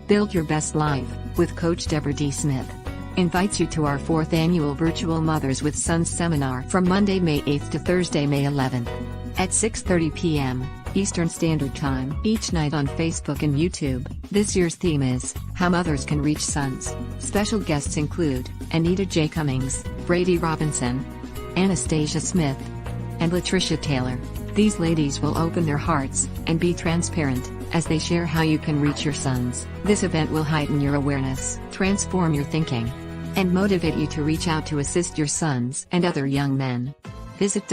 Build Your Best Life, with Coach Deborah D. Smith, invites you to our 4th annual virtual Mothers with Sons seminar from Monday, May 8th to Thursday, May 11th, at 6:30 p.m. Eastern Standard Time, each night on Facebook and YouTube. This year's theme is How Mothers Can Reach Sons. Special guests include Anita J. Cummings, Brady Robinson, Anastasia Smith, and Latricia Taylor. These ladies will open their hearts and be transparent as they share how you can reach your sons. This event will heighten your awareness, transform your thinking, and motivate you to reach out to assist your sons and other young men. Visit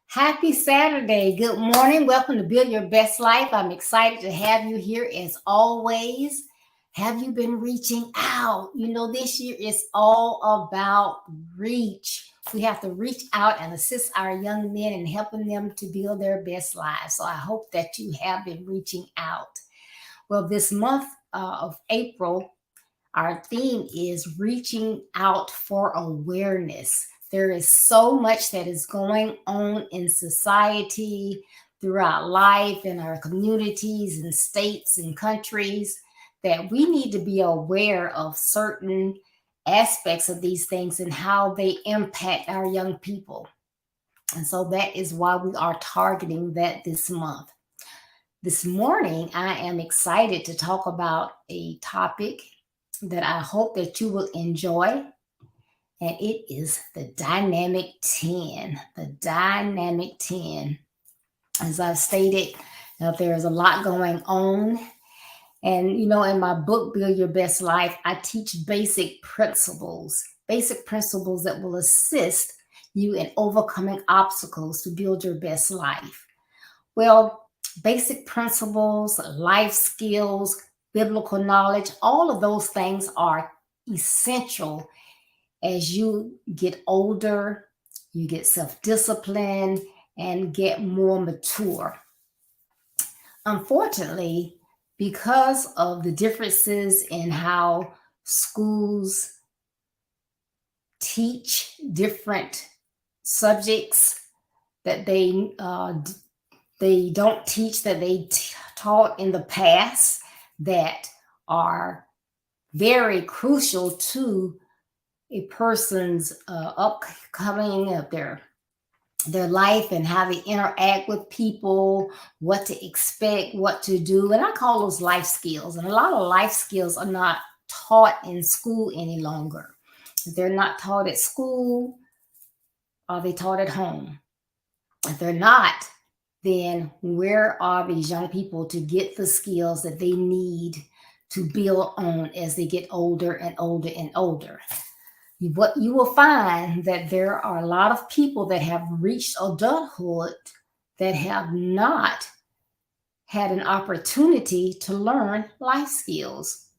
Happy Saturday. Good morning. Welcome to Build Your Best Life. I'm excited to have you here as always. Have you been reaching out? You know, this year is all about reach. We have to reach out and assist our young men in helping them to build their best lives. So I hope that you have been reaching out. Well, this month of April, our theme is reaching out for awareness. There is so much that is going on in society, throughout life, in our communities and states and countries, that we need to be aware of certain aspects of these things and how they impact our young people. And so that is why we are targeting that this month. This morning, I am excited to talk about a topic that I hope that you will enjoy. And it is the dynamic 10. The dynamic 10. As I've stated, there is a lot going on. And, you know, in my book, Build Your Best Life, I teach basic principles that will assist you in overcoming obstacles to build your best life. Well, basic principles, life skills, biblical knowledge, all of those things are essential. As you get older, you get self-disciplined and get more mature. Unfortunately, because of the differences in how schools teach different subjects that they don't teach that they taught in the past that are very crucial to a person's upcoming of their life and how they interact with people, what to expect, what to do. And I call those life skills. And a lot of life skills are not taught in school any longer. If they're not taught at school, are they taught at home? If they're not, then where are these young people to get the skills that they need to build on as they get older and older and older? What you will find that there are a lot of people that have reached adulthood that have not had an opportunity to learn life skills.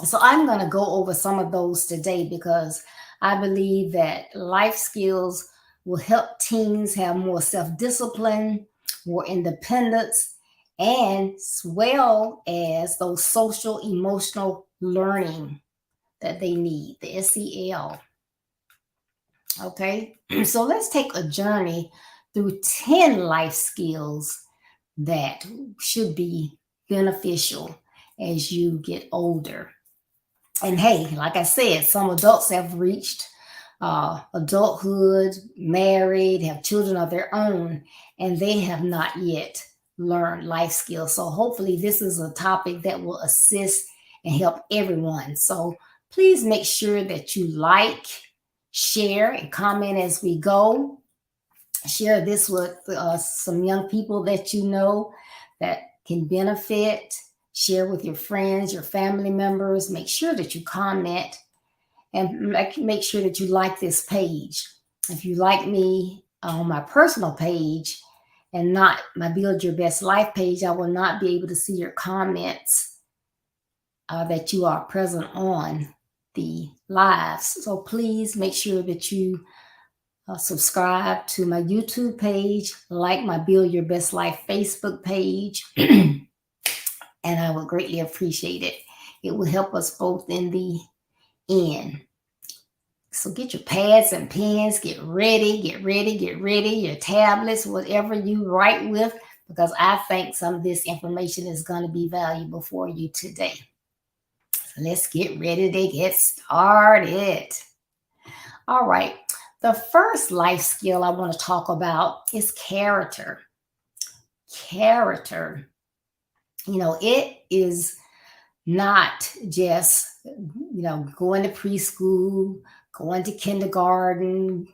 So I'm going to go over some of those today because I believe that life skills will help teens have more self-discipline, more independence, and as well as those social emotional learning that they need, the SEL. Okay, so let's take a journey through 10 life skills that should be beneficial as you get older. And hey, like I said, some adults have reached adulthood, married, have children of their own, and they have not yet learned life skills. So hopefully this is a topic that will assist and help everyone. So Please make sure that you like, share, and comment as we go. Share this with some young people that you know that can benefit. Share with your friends, your family members. Make sure that you comment and make sure that you like this page. If you like me on my personal page and not my Build Your Best Life page, I will not be able to see your comments that you are present on the lives. So please make sure that you subscribe to my YouTube page, like my Build Your Best Life Facebook page, and I would greatly appreciate it. It will help us both in the end. So get your pads and pens, get ready, your tablets, whatever you write with, because I think some of this information is going to be valuable for you today. So let's get ready to get started. All right. The first life skill I want to talk about is character. Character. It is not just, going to preschool, going to kindergarten,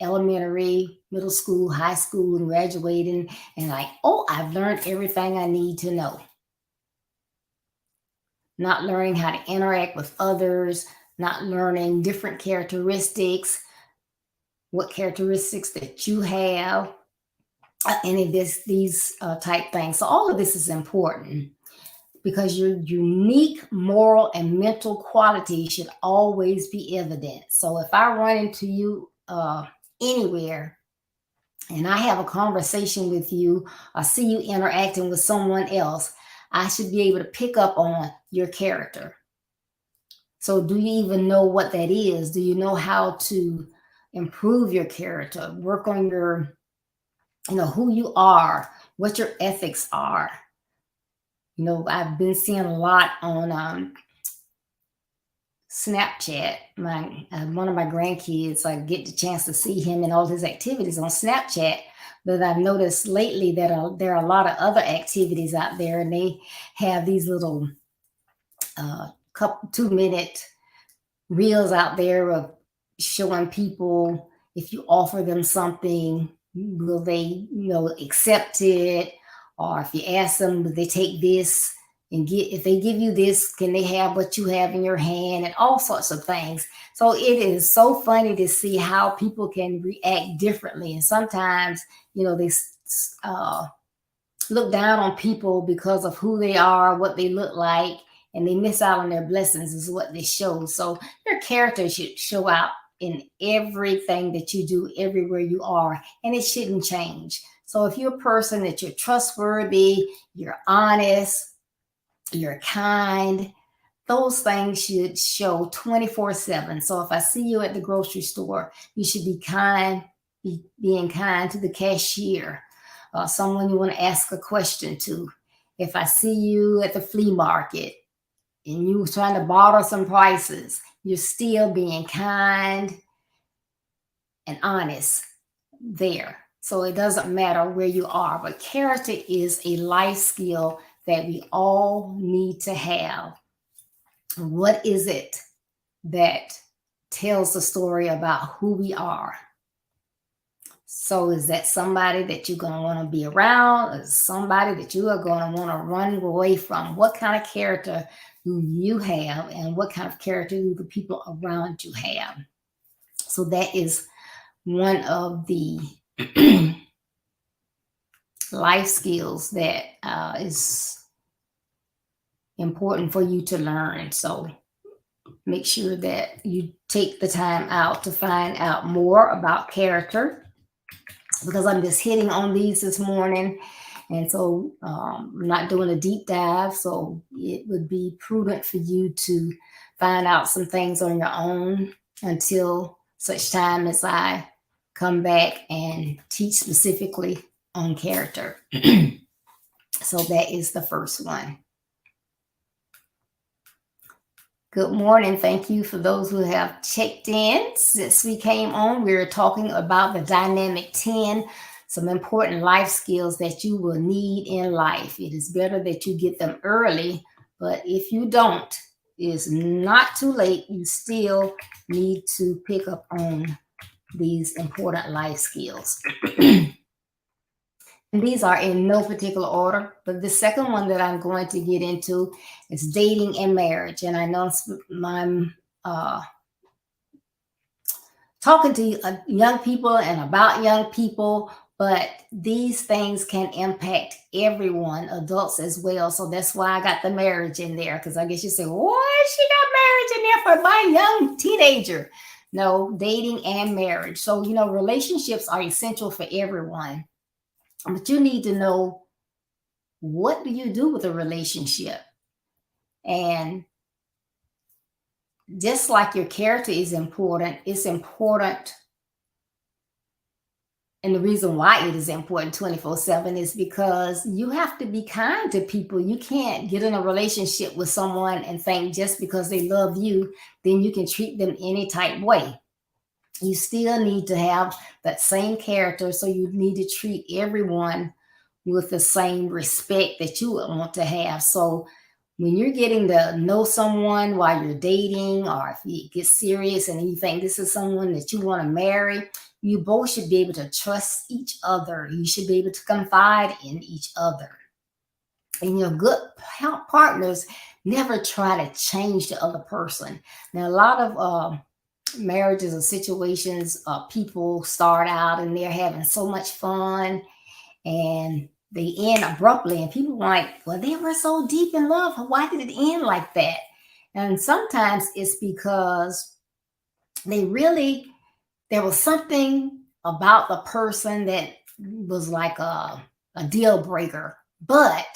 elementary, middle school, high school, and graduating, and I've learned everything I need to know. Not learning how to interact with others, not learning different characteristics, what characteristics that you have, any of these type things. So all of this is important because your unique moral and mental qualities should always be evident. So if I run into you anywhere and I have a conversation with you, or see you interacting with someone else, I should be able to pick up on your character. So do you even know what that is? Do you know how to improve your character, work on your, who you are, what your ethics are? I've been seeing a lot on Snapchat. One of my grandkids, I get the chance to see him and all his activities on Snapchat. But I've noticed lately that there are a lot of other activities out there, and they have these little 2-minute reels out there of showing people, if you offer them something, will they, accept it? Or if you ask them, will they take this and if they give you this, can they have what you have in your hand, and all sorts of things. So it is so funny to see how people can react differently. And sometimes, they look down on people because of who they are, what they look like, and they miss out on their blessings is what they show. So your character should show out in everything that you do, everywhere you are, and it shouldn't change. So if you're a person that you're trustworthy, you're honest, you're kind, those things should show 24/7. So if I see you at the grocery store, you should be kind, being kind to the cashier, someone you want to ask a question to. If I see you at the flea market and you're trying to barter some prices, you're still being kind and honest there. So it doesn't matter where you are, but character is a life skill that we all need to have. What is it that tells the story about who we are? So is that somebody that you're going to want to be around? Is somebody that you are going to want to run away from? What kind of character do you have, and what kind of character do the people around you have? So that is one of the life skills that is important for you to learn. So make sure that you take the time out to find out more about character, because I'm just hitting on these this morning. And so I'm not doing a deep dive. So it would be prudent for you to find out some things on your own until such time as I come back and teach specifically on character. So that is the first one. Good morning. Thank you for those who have checked in. Since we came on, we're talking about the dynamic 10, some important life skills that you will need in life. It is better that you get them early, but if you don't, is not too late. You still need to pick up on these important life skills. And these are in no particular order, but the second one that I'm going to get into is dating and marriage. And I know I'm talking to young people and about young people, but these things can impact everyone, adults as well. So that's why I got the marriage in there, because I guess you say, what? She got marriage in there for my young teenager. No, dating and marriage. So, relationships are essential for everyone. But you need to know, what do you do with a relationship? And just like your character is important, it's important. And the reason why it is important 24/7 is because you have to be kind to people. You can't get in a relationship with someone and think just because they love you, then you can treat them any type way. You still need to have that same character. So you need to treat everyone with the same respect that you would want to have. So when you're getting to know someone while you're dating, or if you get serious and you think this is someone that you want to marry, you both should be able to trust each other. You should be able to confide in each other. And your good partners never try to change the other person. Now, a lot of marriages or situations, people start out and they're having so much fun, and they end abruptly, and people are like, well, they were so deep in love. Why did it end like that? And sometimes it's because there was something about the person that was like a deal breaker, but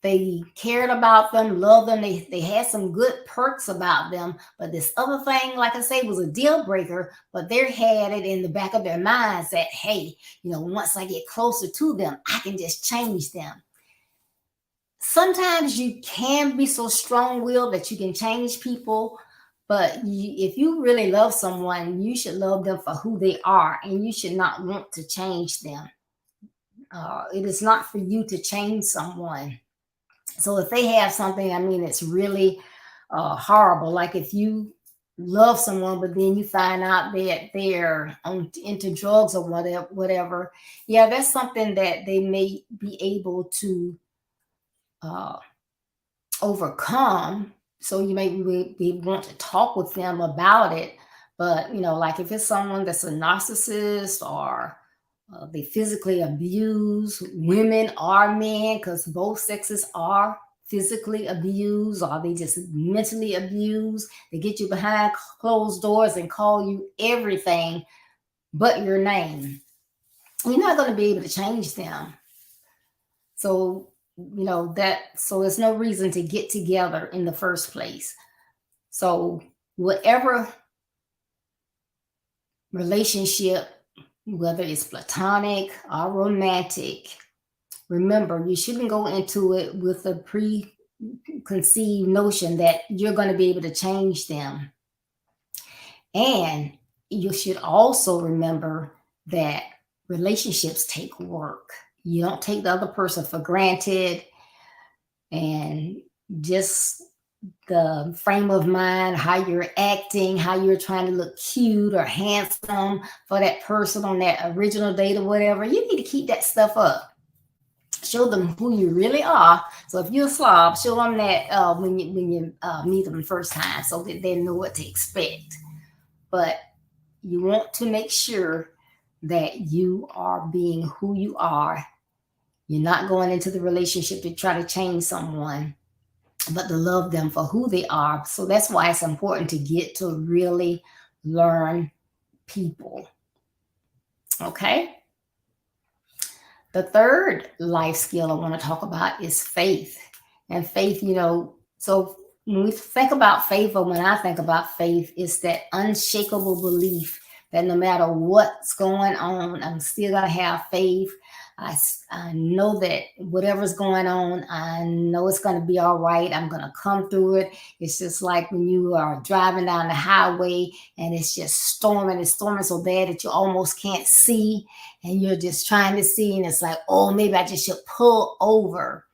they cared about them, loved them. They had some good perks about them. But this other thing, like I say, was a deal breaker, but they had it in the back of their minds that, hey, once I get closer to them, I can just change them. Sometimes you can be so strong-willed that you can change people, but if you really love someone, you should love them for who they are, and you should not want to change them. It is not for you to change someone. So if they have something, it's really horrible. Like if you love someone, but then you find out that they're into drugs or whatever. Yeah, that's something that they may be able to overcome. So you may be want to talk with them about it. But, like if it's someone that's a narcissist, or they physically abuse women or men, because both sexes are physically abused, or they just mentally abused. They get you behind closed doors and call you everything but your name. You're not going to be able to change them. So, so there's no reason to get together in the first place. So whatever relationship, whether it's platonic or romantic, remember, you shouldn't go into it with a preconceived notion that you're going to be able to change them. And you should also remember that relationships take work. You don't take the other person for granted, and just the frame of mind, how you're acting, how you're trying to look cute or handsome for that person on that original date or whatever. You need to keep that stuff up. Show them who you really are. So if you're a slob, show them that when you meet them the first time, so that they know what to expect. But you want to make sure that you are being who you are. You're not going into the relationship to try to change someone, but to love them for who they are. So that's why it's important to get to really learn people. Okay? The third life skill I want to talk about is faith. And faith, so when we think about faith, or when I think about faith, it's that unshakable belief that no matter what's going on, I'm still going to have faith. I know that whatever's going on, I know it's going to be all right. I'm going to come through it. It's just like when you are driving down the highway and it's just storming. It's storming so bad that you almost can't see, and you're just trying to see, and it's like, oh, maybe I just should pull over.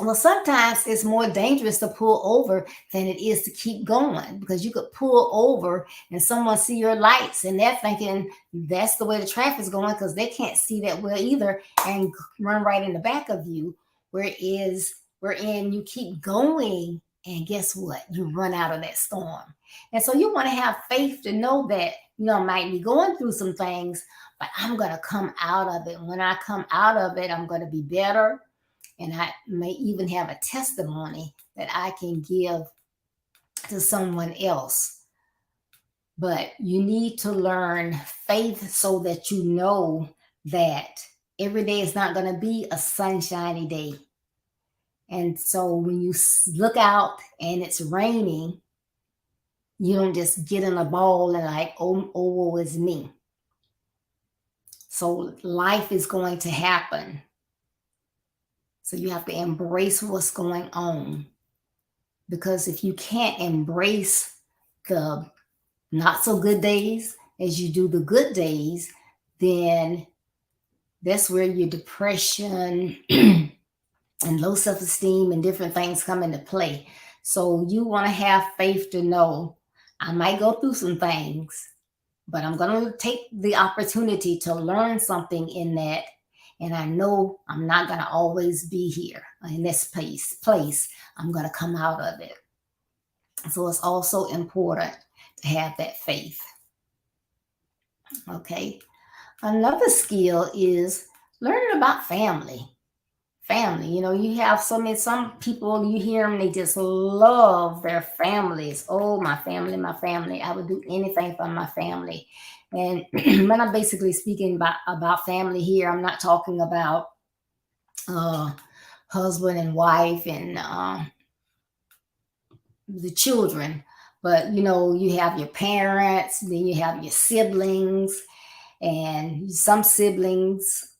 Well, sometimes it's more dangerous to pull over than it is to keep going, because you could pull over and someone see your lights and they're thinking that's the way the traffic's going, because they can't see that well either, and run right in the back of you. Whereas wherein you keep going, and guess what? You run out of that storm. And so you want to have faith to know that, I might be going through some things, but I'm going to come out of it. When I come out of it, I'm going to be better. And I may even have a testimony that I can give to someone else. But you need to learn faith so that you know that every day is not going to be a sunshiny day. And so when you look out and it's raining, you don't just get in a ball and like, oh, woe is me. So life is going to happen. So you have to embrace what's going on. Because if you can't embrace the not so good days as you do the good days, then that's where your depression and low self-esteem and different things come into play. So you want to have faith to know I might go through some things, but I'm going to take the opportunity to learn something in that. And I know I'm not going to always be here in this place. I'm going to come out of it. So it's also important to have that faith. Okay. Another skill is learning about family. Family, you have some people, you hear them, they just love their families. Oh, my family, my family. I would do anything for my family. And when I'm basically speaking about family here, I'm not talking about husband and wife and the children, but you have your parents, then you have your siblings, and some siblings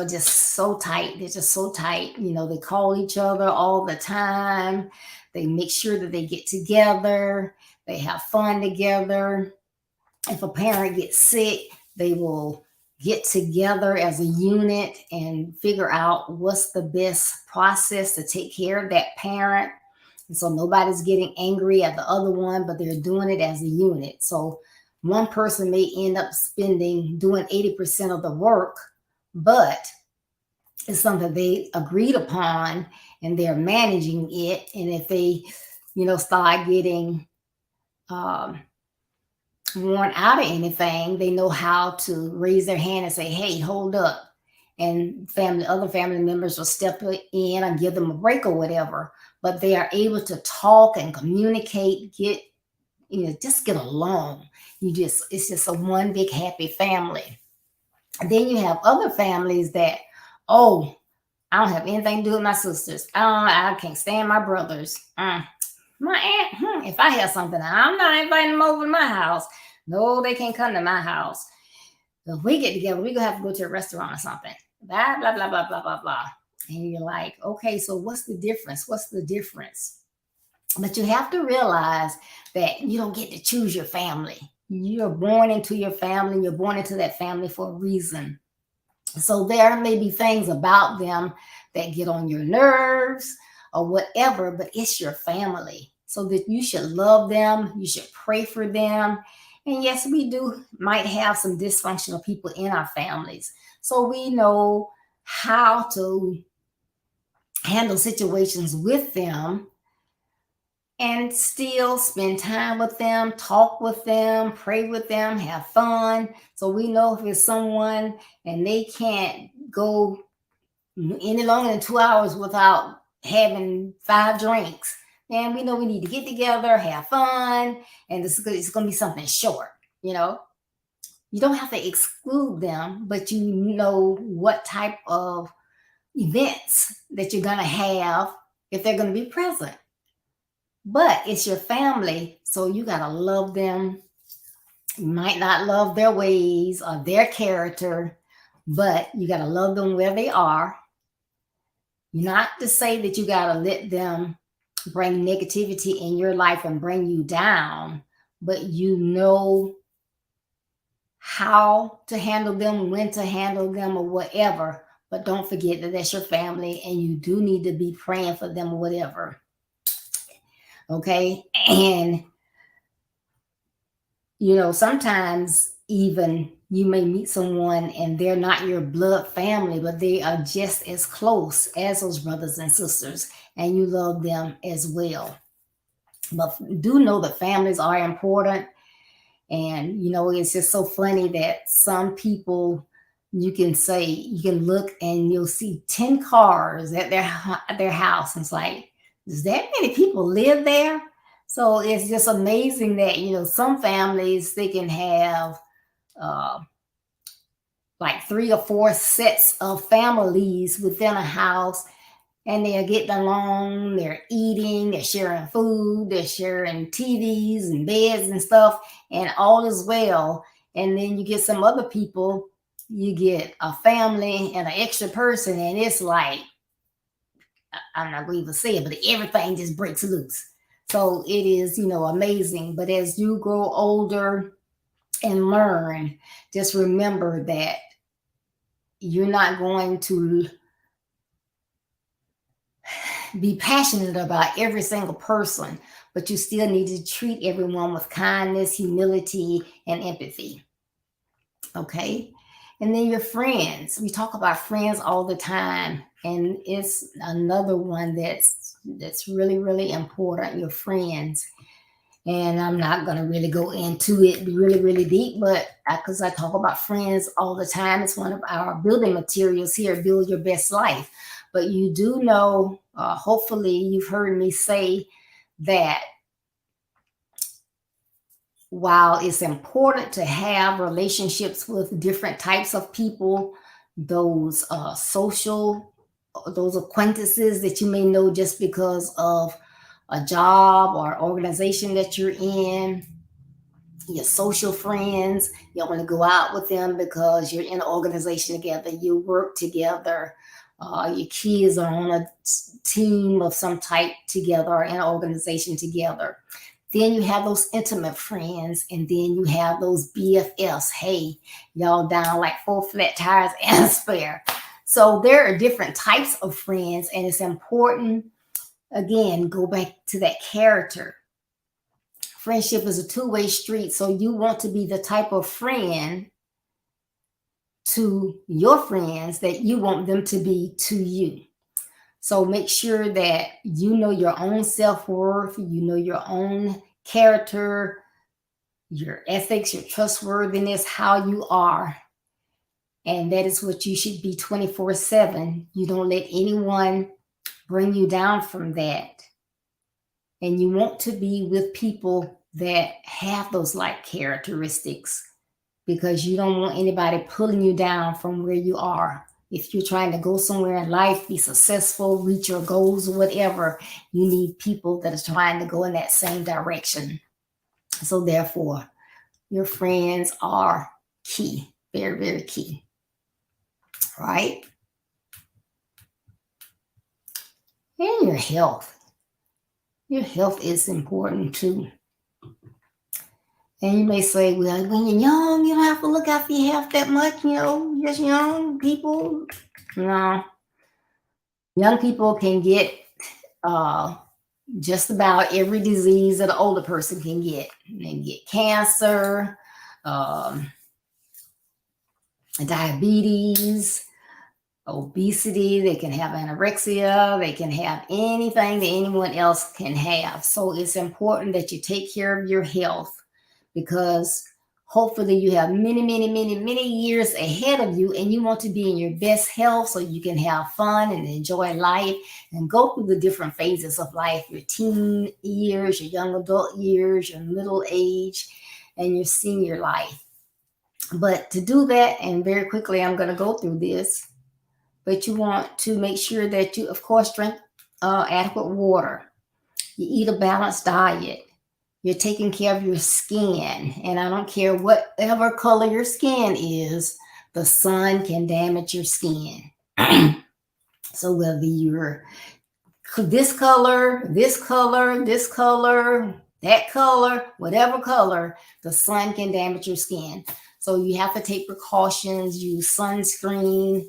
just so tight. They're just so tight. They call each other all the time. They make sure that they get together. They have fun together. If a parent gets sick, they will get together as a unit and figure out what's the best process to take care of that parent. And so nobody's getting angry at the other one, but they're doing it as a unit. So one person may end up doing 80% of the work, but it's something they agreed upon and they're managing it. And if they, start getting worn out of anything, they know how to raise their hand and say, hey, hold up. And other family members will step in and give them a break or whatever. But they are able to talk and communicate, just get along. It's just a one big happy family. And then you have other families that, oh, I don't have anything to do with my sisters. I can't stand my brothers. My aunt, if I have something, I'm not inviting them over to my house. No, they can't come to my house. If we get together, we're going to have to go to a restaurant or something. Blah, blah, blah, blah, blah, blah, blah. And you're like, okay, so what's the difference? What's the difference? But you have to realize that you don't get to choose your family. You're born into your family. You're born into that family for a reason. So there may be things about them that get on your nerves or whatever, but it's your family. So that you should love them. You should pray for them. And yes, we might have some dysfunctional people in our families. So we know how to handle situations with them and still spend time with them, talk with them, pray with them, have fun. So we know if it's someone and they can't go any longer than 2 hours without having 5 drinks, then we know we need to get together, have fun, and it's going to be something short, You don't have to exclude them, but you know what type of events that you're going to have if they're going to be present. But it's your family, so you got to love them. You might not love their ways or their character, but you got to love them where they are. Not to say that you got to let them bring negativity in your life and bring you down, but you know how to handle them, when to handle them, or whatever. but don't forget that that's your family and you do need to be praying for them or whatever. Okay. And, sometimes even you may meet someone and they're not your blood family, but they are just as close as those brothers and sisters, and you love them as well. But do know that families are important. And, it's just so funny that some people, you can look and you'll see 10 cars at their house. And it's like, does that many people live there? So it's just amazing that, some families, they can have uh, like 3 or 4 sets of families within a house, and they're getting along, they're eating, they're sharing food, they're sharing TVs and beds and stuff, and all is well. And then you get some other people, you get a family and an extra person, and it's like, I'm not going to even say it, but everything just breaks loose. So it is, amazing. But as you grow older and learn, just remember that you're not going to be passionate about every single person, but you still need to treat everyone with kindness, humility, and empathy. Okay. And then your friends. We talk about friends all the time, and it's another one that's really, really important, your friends. And I'm not going to really go into it really, really deep, but because I talk about friends all the time, it's one of our building materials here, Build Your Best Life. But you do know, hopefully you've heard me say that while it's important to have relationships with different types of people, those those acquaintances that you may know just because of a job or organization that you're in, your social friends, you want to go out with them because you're in an organization together, you work together, your kids are on a team of some type together or in an organization together. Then you have those intimate friends, and then you have those BFFs. Hey, y'all down like 4 flat tires and a spare. So there are different types of friends, and it's important, again, go back to that character. Friendship is a two-way street, so you want to be the type of friend to your friends that you want them to be to you. So make sure that you know your own self-worth, you know your own character, your ethics, your trustworthiness, how you are. And that is what you should be 24/7. You don't let anyone bring you down from that. And you want to be with people that have those like characteristics, because you don't want anybody pulling you down from where you are. If you're trying to go somewhere in life, be successful, reach your goals or whatever, you need people that are trying to go in that same direction. So therefore, your friends are key, very, very key, right? And your health. Your health is important too. And you may say, well, when you're young, you don't have to look after your health that much, just young people. No. Young people can get just about every disease that an older person can get. They can get cancer, diabetes, obesity, they can have anorexia, they can have anything that anyone else can have. So it's important that you take care of your health, because hopefully you have many, many, many, many years ahead of you, and you want to be in your best health so you can have fun and enjoy life and go through the different phases of life, your teen years, your young adult years, your middle age, and your senior life. But to do that, and very quickly, I'm going to go through this, but you want to make sure that you, of course, drink adequate water. You eat a balanced diet. You're taking care of your skin. And I don't care whatever color your skin is, the sun can damage your skin. So whether you're this color, this color, this color, that color, whatever color, the sun can damage your skin. So you have to take precautions, use sunscreen,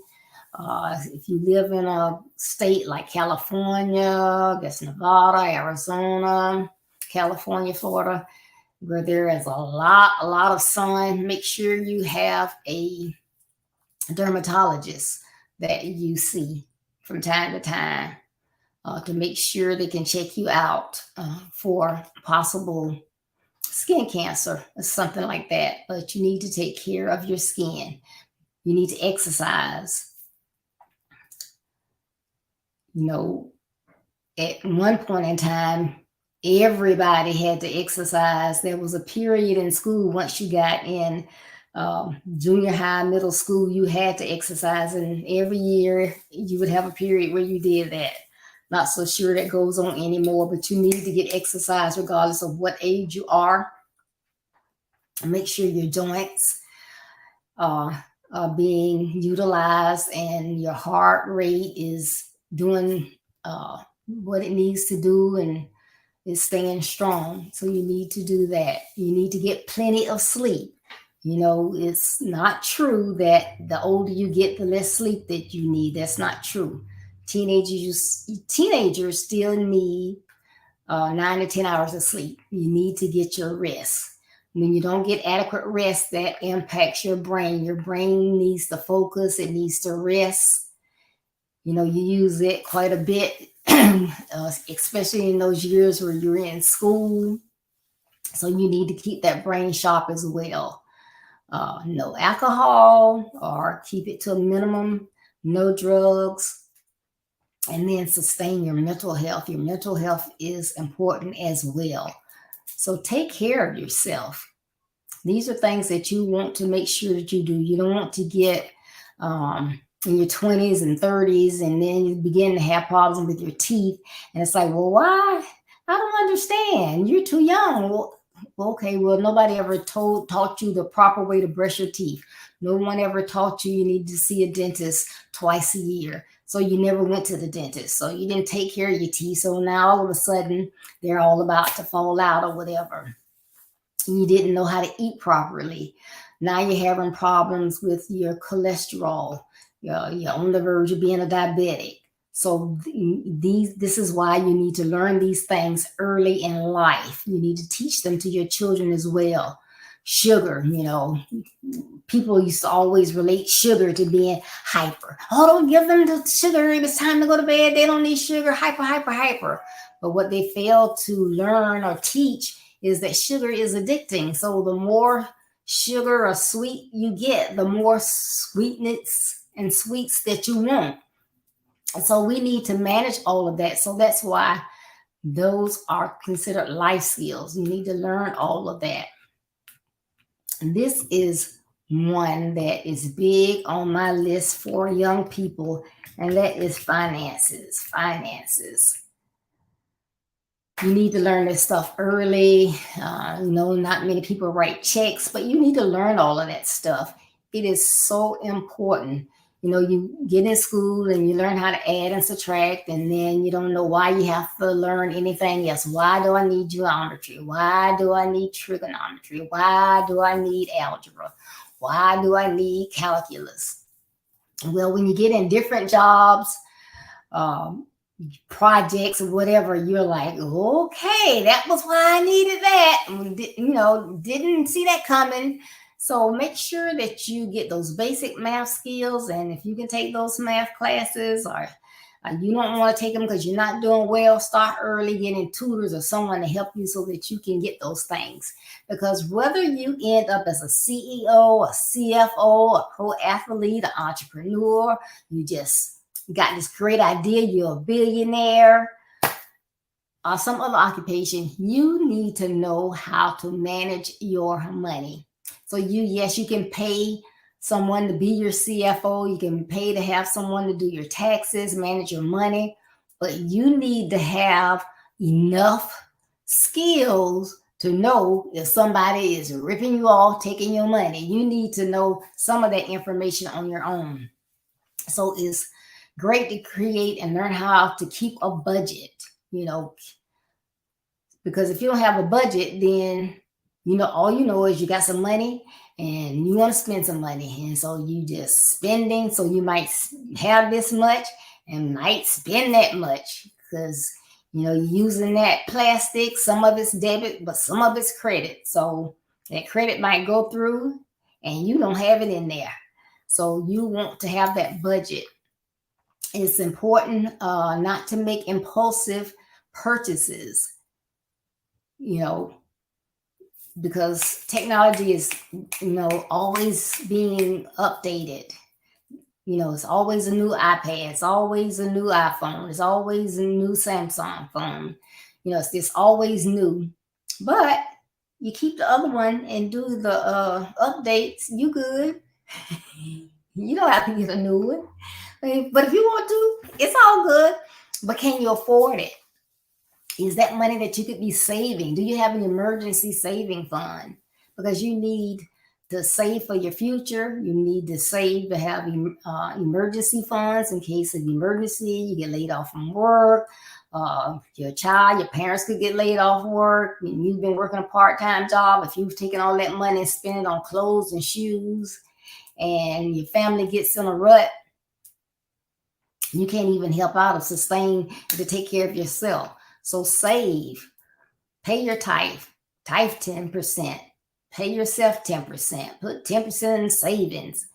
If you live in a state like California, I guess Nevada, Arizona, California, Florida, where there is a lot of sun, make sure you have a dermatologist that you see from time to time to make sure they can check you out for possible skin cancer or something like that. But you need to take care of your skin. You need to exercise. You know, at one point in time, everybody had to exercise. There was a period in school once you got in junior high, middle school, you had to exercise, and every year you would have a period where you did that. Not so sure that goes on anymore, but you need to get exercise regardless of what age you are. Make sure your joints are being utilized and your heart rate is doing what it needs to do and is staying strong. So you need to do that. You need to get plenty of sleep. You know, it's not true that the older you get, the less sleep that you need. That's not true. Teenagers still need 9 to 10 hours of sleep. You need to get your rest. When you don't get adequate rest, that impacts your brain. Your brain needs to focus. It needs to rest. You know, you use it quite a bit, especially in those years where you're in school. So you need to keep that brain sharp as well. No alcohol, or keep it to a minimum. No drugs. And then sustain your mental health. Your mental health is important as well. So take care of yourself. These are things that you want to make sure that you do. You don't want to get in your 20s and 30s and then you begin to have problems with your teeth. And it's like, well, why? I don't understand. You're too young. Well, okay, well, nobody ever taught you the proper way to brush your teeth. No one ever taught you need to see a dentist twice a year. So you never went to the dentist. So you didn't take care of your teeth. So now all of a sudden they're all about to fall out or whatever. You didn't know how to eat properly. Now you're having problems with your cholesterol. You're on the verge of being a diabetic. So this is why you need to learn these things early in life. You need to teach them to your children as well. Sugar, people used to always relate sugar to being hyper. Oh, don't give them the sugar. It's time to go to bed. They don't need sugar. Hyper. But what they fail to learn or teach is that sugar is addicting. So the more sugar or sweet you get, the more sweetness and sweets that you want. So we need to manage all of that. So that's why those are considered life skills. You need to learn all of that. And this is one that is big on my list for young people, and that is finances. You need to learn this stuff early. Not many people write checks, but you need to learn all of that stuff. It is so important. You get in school and you learn how to add and subtract, and then you don't know why you have to learn anything else. Why do I need geometry? Why do I need trigonometry? Why do I need algebra? Why do I need calculus? Well, when you get in different jobs, projects or whatever, you're like, okay, that was why I needed that. Didn't see that coming. So make sure that you get those basic math skills. And if you can take those math classes, or you don't want to take them because you're not doing well, start early, getting tutors or someone to help you so that you can get those things. Because whether you end up as a CEO, a CFO, a pro athlete, an entrepreneur, you just got this great idea, you're a billionaire, or some other occupation, you need to know how to manage your money. So you can pay someone to be your CFO. You can pay to have someone to do your taxes, manage your money, but you need to have enough skills to know if somebody is ripping you off, taking your money. You need to know some of that information on your own. So it's great to create and learn how to keep a budget, because if you don't have a budget, then All you know is you got some money and you want to spend some money. And so you just spending. So you might have this much and might spend that much because, you're using that plastic. Some of it's debit, but some of it's credit. So that credit might go through and you don't have it in there. So you want to have that budget. It's important not to make impulsive purchases, because technology is, always being updated. It's always a new iPad, it's always a new iPhone, it's always a new Samsung phone. It's just always new. But you keep the other one and do the updates, you good. You don't have to get a new one. But if you want to, it's all good. But can you afford it? Is that money that you could be saving? Do you have an emergency saving fund? Because you need to save for your future. You need to save to have emergency funds in case of emergency. You get laid off from work. Your parents could get laid off work. You've been working a part-time job. If you've taken all that money and spent it on clothes and shoes, and your family gets in a rut, you can't even help out or sustain to take care of yourself. So save, pay your tithe 10%, pay yourself 10%, put 10% in savings,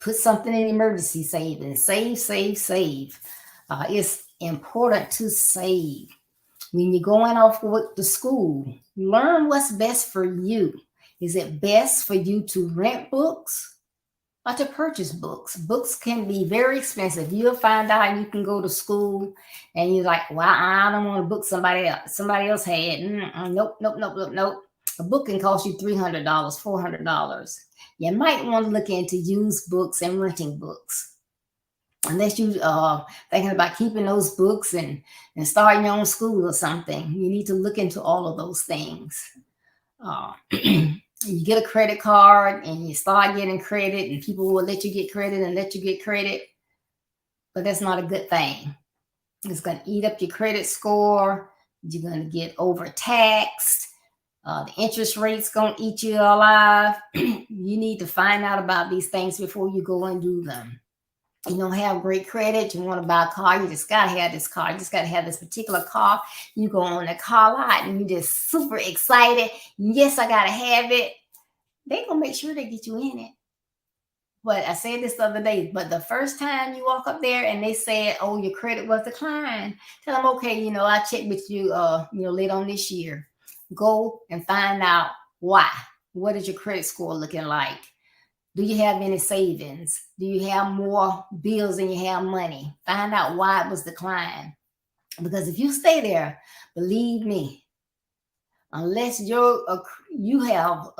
put something in emergency savings, save. It's important to save. When you're going off to school, learn what's best for you. Is it best for you to rent books or to purchase books? Books can be very expensive. You'll find out you can go to school and you're like, well, I don't want to book somebody else. Somebody else had. Nope. A book can cost you $300, $400. You might want to look into used books and renting books. Unless you are thinking about keeping those books and starting your own school or something, you need to look into all of those things. You get a credit card and you start getting credit, and people will let you get credit, but that's not a good thing. It's going to eat up your credit score. You're going to get overtaxed. The interest rate's going to eat you alive. You need to find out about these things before you go and do them. You don't have great credit. You want to buy a car. You just got to have this car. You just got to have this particular car. You go on the car lot and you're just super excited. Yes, I got to have it. They're going to make sure they get you in it. But I said this the other day, but the first time you walk up there and they said, oh, your credit was declined, tell them, okay, I checked with you, later on this year. Go and find out why. What is your credit score looking like? Do you have any savings? Do you have more bills than you have money? Find out why it was declined. Because if you stay there, believe me, unless you have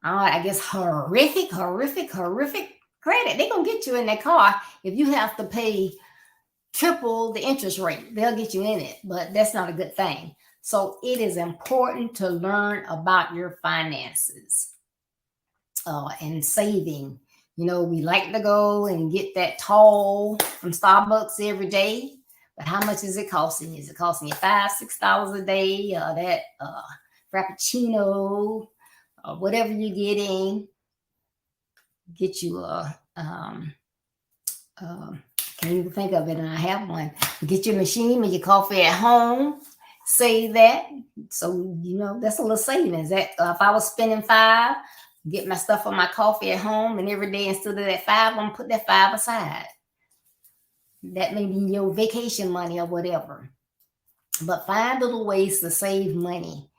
horrific credit, they're going to get you in that car. If you have to pay triple the interest rate, they'll get you in it. But that's not a good thing. So it is important to learn about your finances. And saving. We like to go and get that tall from Starbucks every day, but how much is it costing you? Is it costing you $5, $6 a day? That Frappuccino, whatever you're getting, get you can't even think of it, and I have one. Get your machine with your coffee at home. Save that. So, that's a little savings. That if I was spending $5, get my stuff on my coffee at home, and every day instead of that $5, I'm going to put that $5 aside. That may be your vacation money or whatever. But find little ways to save money.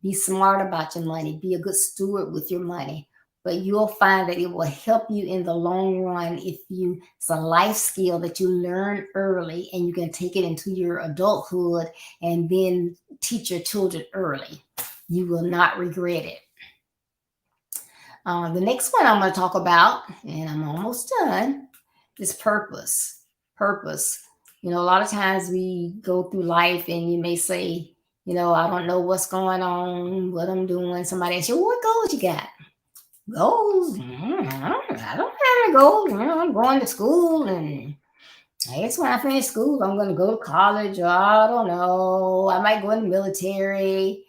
Be smart about your money. Be a good steward with your money. But you'll find that it will help you in the long run it's a life skill that you learn early, and you can take it into your adulthood and then teach your children early. You will not regret it. The next one I'm going to talk about, and I'm almost done, is purpose. Purpose. A lot of times we go through life and you may say, I don't know what's going on, what I'm doing. Somebody asks you, what goals you got? Goals? I don't have any goals. I'm going to school, and I guess when I finish school, I'm going to go to college. Or I don't know. I might go in the military.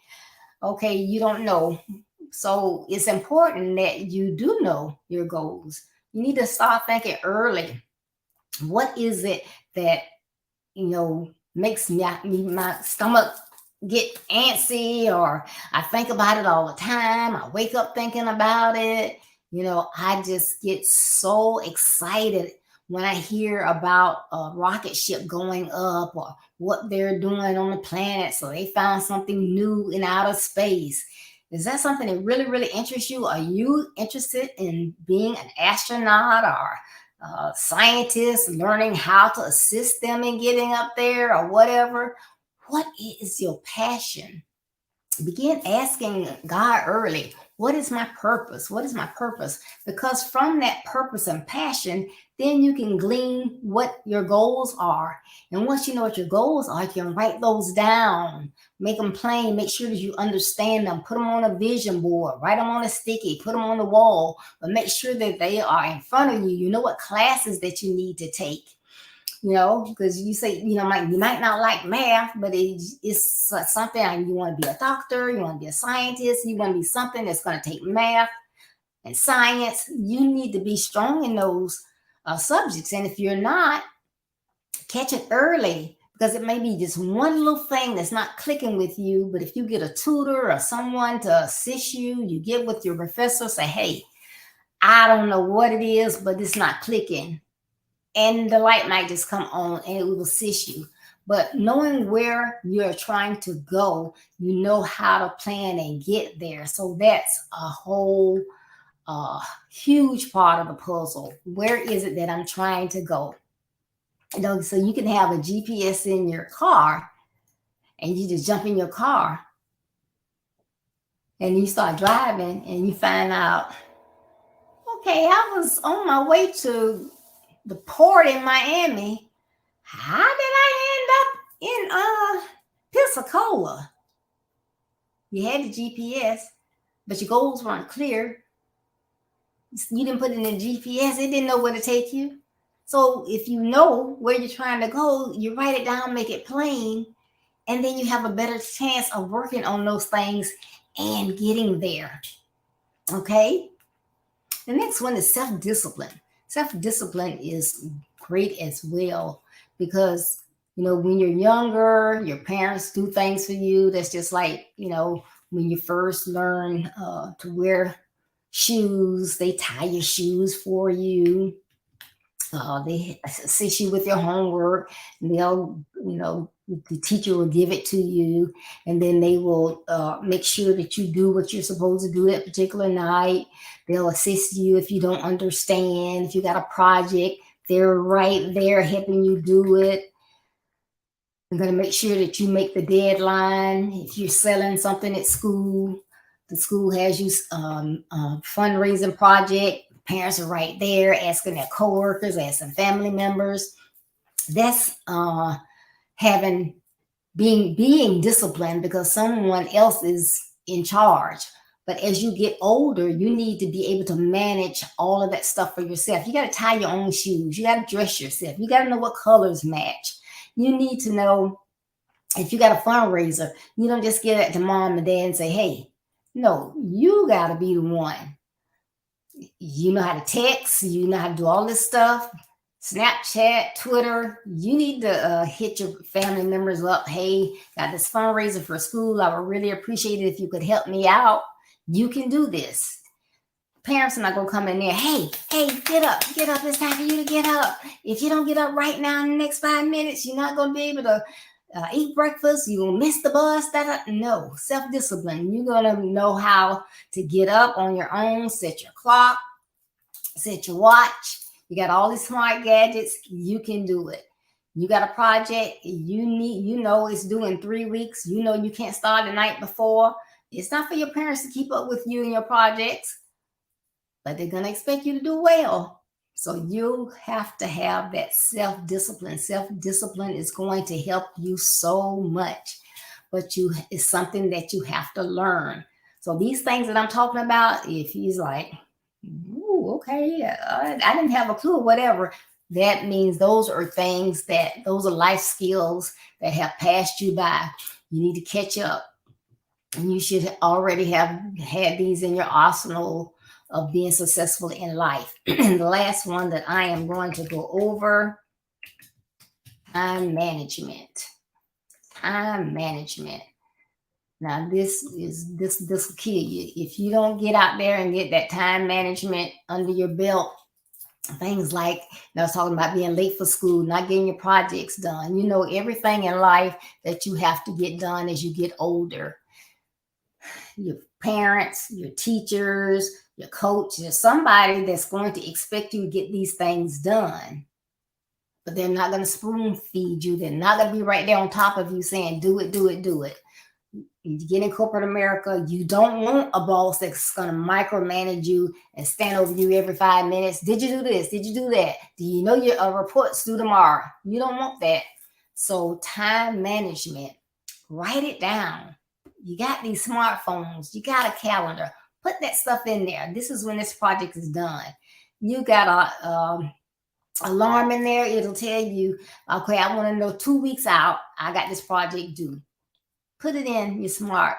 okay, you don't know. So it's important that you do know your goals. You need to start thinking early. What is it that, makes my stomach get antsy, or I think about it all the time. I wake up thinking about it. I just get so excited when I hear about a rocket ship going up, or what they're doing on the planet. So they found something new in outer space. Is that something that really, really interests you? Are you interested in being an astronaut or scientist, learning how to assist them in getting up there or whatever? What is your passion? Begin asking God early, what is my purpose? What is my purpose? Because from that purpose and passion, then you can glean what your goals are. And once you know what your goals are, you can write those down, make them plain, make sure that you understand them, put them on a vision board, write them on a sticky, put them on the wall, but make sure that they are in front of you. You know what classes that you need to take. Because you say, you might not like math, but it's something like you want to be a doctor, you want to be a scientist, you want to be something that's going to take math and science. You need to be strong in those subjects. And if you're not, catch it early, because it may be just one little thing that's not clicking with you. But if you get a tutor or someone to assist you, you get with your professor, say, hey, I don't know what it is, but it's not clicking. And the light might just come on and it will assist you. But knowing where you're trying to go, you know how to plan and get there. So that's a whole huge part of the puzzle. Where is it that I'm trying to go? So you can have a GPS in your car and you just jump in your car and you start driving and you find out, okay, I was on my way to the port in Miami. How did I end up in Pensacola? You had the GPS, but your goals weren't clear. You didn't put it in the GPS. It didn't know where to take you. So if you know where you're trying to go, you write it down, make it plain, and then you have a better chance of working on those things and getting there. Okay? The next one is self-discipline. Self-discipline is great as well, because when you're younger, your parents do things for you. That's just like when you first learn to wear shoes, they tie your shoes for you. They assist you with your homework. They'll the teacher will give it to you, and then they will make sure that you do what you're supposed to do that particular night. They'll assist you if you don't understand. If you got a project, they're right there helping you do it. They're going to make sure that you make the deadline. If you're selling something at school, the school has you fundraising project. Parents are right there asking their coworkers, asking family members. That's being disciplined, because someone else is in charge. But as you get older, you need to be able to manage all of that stuff for yourself. You got to tie your own shoes. You got to dress yourself. You got to know what colors match. You need to know, if you got a fundraiser, you don't just give it to mom and dad and say, hey, no, you got to be the one. You know how to text. You know how to do all this stuff. Snapchat, Twitter. You need to hit your family members up. Hey, got this fundraiser for school. I would really appreciate it if you could help me out. You can do this. Parents are not going to come in there. Hey, get up. It's time for you to get up. If you don't get up right now in the next 5 minutes, you're not going to be able to eat breakfast. You'll miss the bus. No, self-discipline. You're going to know how to get up on your own. Set your clock. Set your watch. You got all these smart gadgets. You can do it. You got a project. It's due in 3 weeks. You can't start the night before. It's not for your parents to keep up with you and your projects, but they're going to expect you to do well. So you have to have that self-discipline. Self-discipline is going to help you so much, but it's something that you have to learn. So these things that I'm talking about, if he's like, ooh, okay, I didn't have a clue or whatever, that means those are life skills that have passed you by. You need to catch up. And you should already have had these in your arsenal of being successful in life. And the last one that I am going to go over, time management. Time management. Now this will kill you if you don't get out there and get that time management under your belt. Things like, I was talking about being late for school, not getting your projects done. Everything in life that you have to get done as you get older. Your parents, your teachers, your coach, there's somebody that's going to expect you to get these things done. But they're not going to spoon feed you. They're not going to be right there on top of you saying, do it, do it, do it. You get in corporate America, you don't want a boss that's going to micromanage you and stand over you every 5 minutes. Did you do this? Did you do that? Do you know your report's due tomorrow? You don't want that. So time management, write it down. You got these smartphones. You got a calendar. Put that stuff in there. This is when this project is done. You got a alarm in there. It'll tell you, okay, I want to know 2 weeks out, I got this project due. Put it in your smart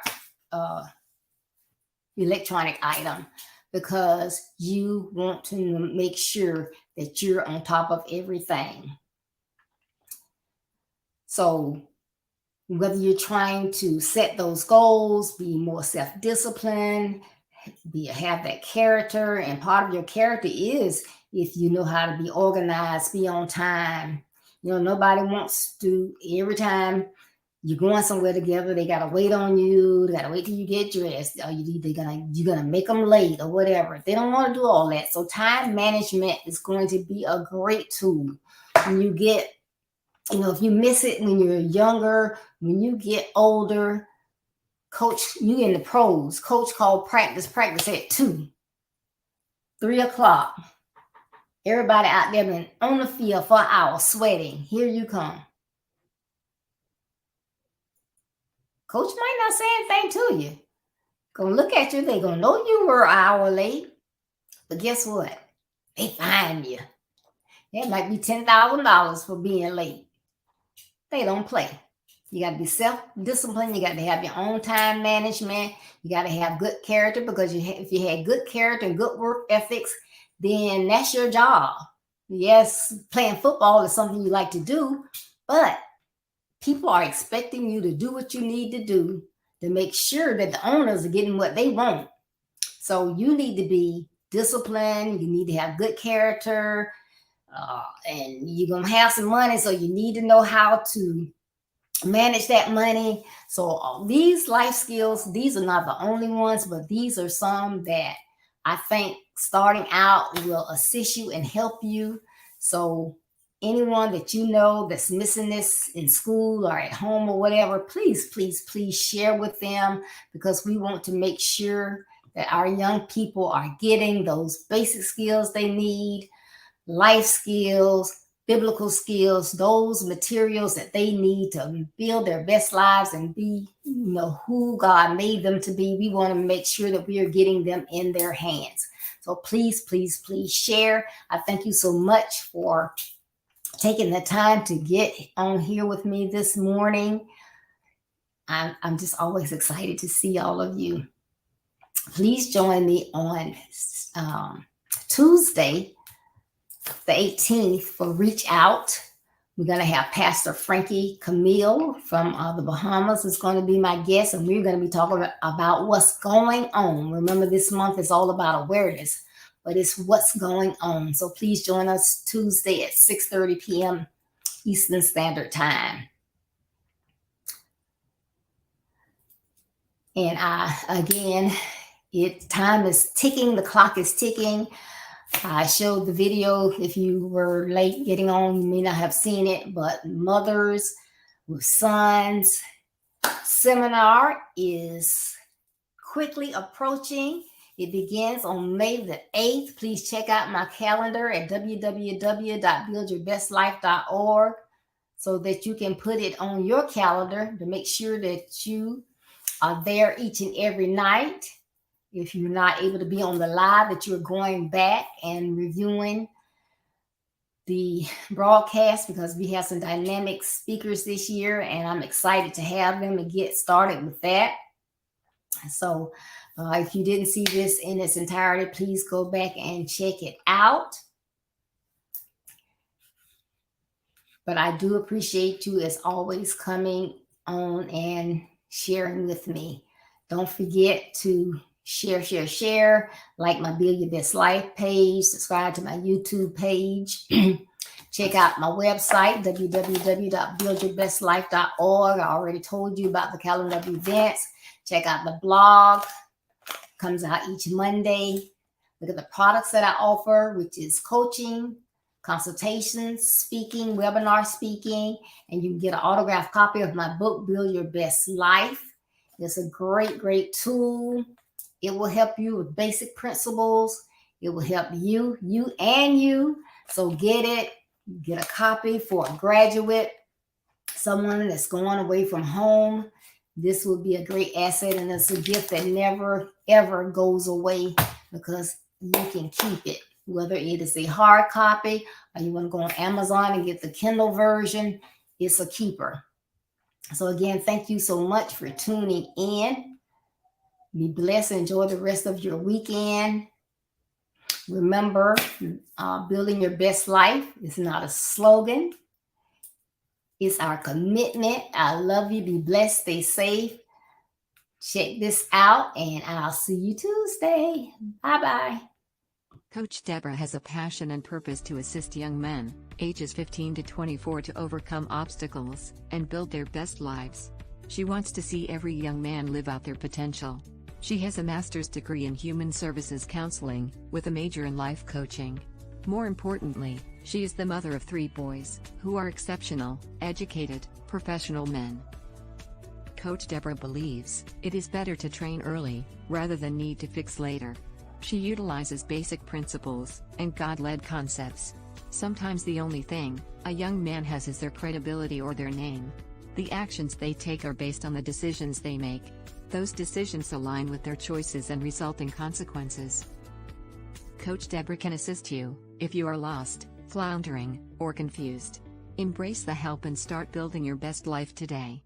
electronic item, because you want to make sure that you're on top of everything. So whether you're trying to set those goals, be more self-disciplined, have that character, and part of your character is if you know how to be organized, be on time. Nobody wants to, every time you're going somewhere together, they got to wait on you. They got to wait till you get dressed. Or you're going to make them late or whatever. They don't want to do all that. So time management is going to be a great tool. When you get, if you miss it when you're younger, when you get older, coach, you in the pros. Coach called practice at 2, 3 o'clock. Everybody out there been on the field for an hour sweating. Here you come. Coach might not say anything to you. Gonna look at you. They gonna know you were an hour late. But guess what? They fine you. That might be $10,000 for being late. They don't play. You got to be self-disciplined. You got to have your own time management. You got to have good character, because if you had good character and good work ethics, then that's your job. Yes, playing football is something you like to do, but people are expecting you to do what you need to do to make sure that the owners are getting what they want. So you need to be disciplined. You need to have good character, and you're going to have some money. So you need to know how to manage that money. So these life skills, these are not the only ones, but these are some that I think starting out will assist you and help you. So anyone that you know that's missing this in school or at home or whatever, please, please, please share with them, because we want to make sure that our young people are getting those basic skills they need, life skills, biblical skills, those materials that they need to build their best lives and be, who God made them to be. We want to make sure that we are getting them in their hands. So please, please, please share. I thank you so much for taking the time to get on here with me this morning. I'm just always excited to see all of you. Please join me on Tuesday, the 18th, for Reach Out. We're going to have Pastor Frankie Camille from the Bahamas is going to be my guest, and we're going to be talking about what's going on. Remember, this month is all about awareness, but it's what's going on. So please join us Tuesday at 6:30 p.m. Eastern Standard Time. And again, time is ticking. The clock is ticking. I showed the video. If you were late getting on, you may not have seen it, but Mothers with Sons seminar is quickly approaching. It begins on May the 8th. Please check out my calendar at www.buildyourbestlife.org so that you can put it on your calendar to make sure that you are there each and every night. If you're not able to be on the live, that you're going back and reviewing the broadcast, because we have some dynamic speakers this year, and I'm excited to have them and get started with that. So if you didn't see this in its entirety, please go back and check it out. But I do appreciate you as always coming on and sharing with me. Don't forget to share, like my Build Your Best Life page, subscribe to my YouTube page. Check out my website, www.buildyourbestlife.org. I already told you about the calendar of events. Check out the blog. Comes out each Monday. Look at the products that I offer, which is coaching, consultations, speaking, webinar speaking, and you can get an autographed copy of my book, Build Your Best Life. It's a great tool. It will help you with basic principles. It will help you. So get it. Get a copy for a graduate, someone that's going away from home. This will be a great asset, and it's a gift that never, ever goes away because you can keep it. Whether it is a hard copy or you want to go on Amazon and get the Kindle version, it's a keeper. So again, thank you so much for tuning in. Be blessed. Enjoy the rest of your weekend. Remember, building your best life is not a slogan. It's our commitment. I love you. Be blessed. Stay safe. Check this out, and I'll see you Tuesday. Bye-bye. Coach Deborah has a passion and purpose to assist young men, ages 15 to 24, to overcome obstacles and build their best lives. She wants to see every young man live out their potential. She has a master's degree in human services counseling, with a major in life coaching. More importantly, she is the mother of 3 boys, who are exceptional, educated, professional men. Coach Deborah believes it is better to train early, rather than need to fix later. She utilizes basic principles and God-led concepts. Sometimes the only thing a young man has is their credibility or their name. The actions they take are based on the decisions they make. Those decisions align with their choices and result in consequences. Coach Deborah can assist you if you are lost, floundering, or confused. Embrace the help and start building your best life today.